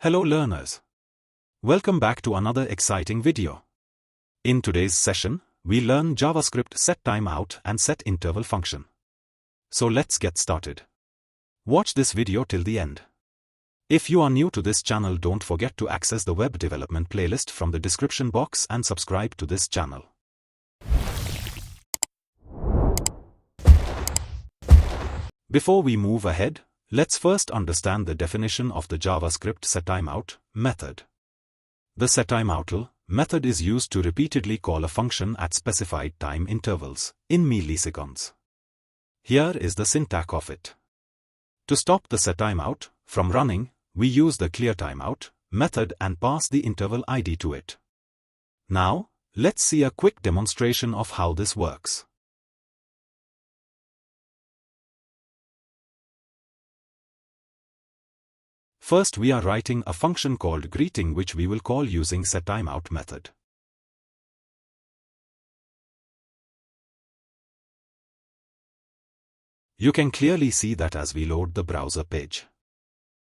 Hello learners. Welcome back to another exciting video. In today's session, we learn JavaScript setTimeout and setInterval function. So let's get started. Watch this video till the end. If you are new to this channel, don't forget to access the web development playlist from the description box and subscribe to this channel. Before we move ahead, let's first understand the definition of the JavaScript setTimeout method. The setTimeout method is used to repeatedly call a function at specified time intervals, in milliseconds. Here is the syntax of it. To stop the setTimeout from running, we use the clearTimeout method and pass the interval ID to it. Now, let's see a quick demonstration of how this works. First, we are writing a function called greeting which we will call using setTimeout method. You can clearly see that as we load the browser page.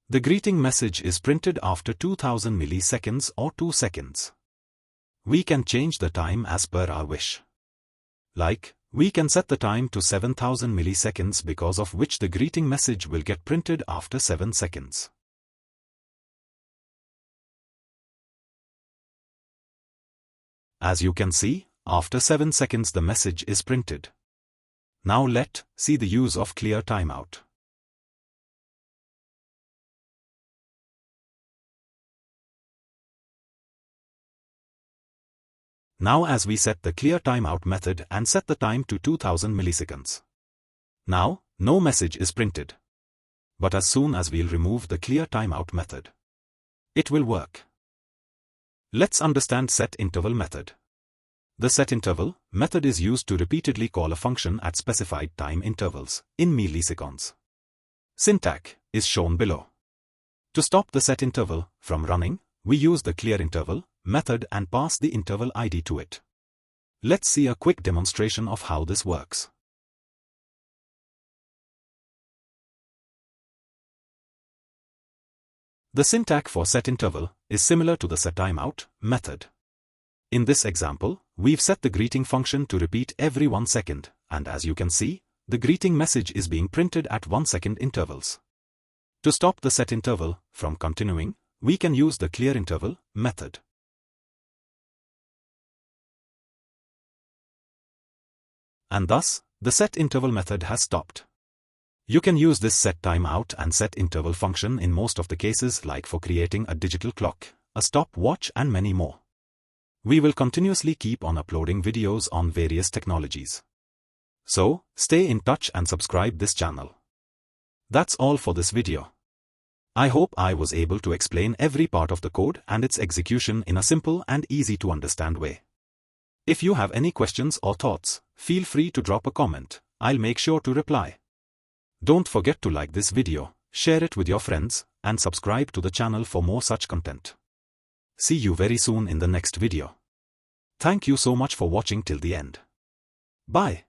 The greeting message is printed after 2000 milliseconds or 2 seconds. We can change the time as per our wish. Like, we can set the time to 7000 milliseconds, because of which the greeting message will get printed after 7 seconds. As you can see, after 7 seconds the message is printed. Now let's see the use of clearTimeout. Now as we set the clearTimeout method and set the time to 2000 milliseconds. Now, no message is printed. But as soon as we'll remove the clearTimeout method, it will work. Let's understand setInterval method. The setInterval method is used to repeatedly call a function at specified time intervals, in milliseconds. Syntax is shown below. To stop the setInterval from running, we use the clearInterval method and pass the interval ID to it. Let's see a quick demonstration of how this works. The syntax for setInterval is similar to the setTimeout method. In this example, we've set the greeting function to repeat every 1 second, and as you can see, the greeting message is being printed at 1 second intervals. To stop the setInterval from continuing, we can use the clearInterval method. And thus, the setInterval method has stopped. You can use this setTimeout and setInterval function in most of the cases, like for creating a digital clock, a stopwatch and many more. We will continuously keep on uploading videos on various technologies. So, stay in touch and subscribe this channel. That's all for this video. I hope I was able to explain every part of the code and its execution in a simple and easy to understand way. If you have any questions or thoughts, feel free to drop a comment. I'll make sure to reply. Don't forget to like this video, share it with your friends, and subscribe to the channel for more such content. See you very soon in the next video. Thank you so much for watching till the end. Bye.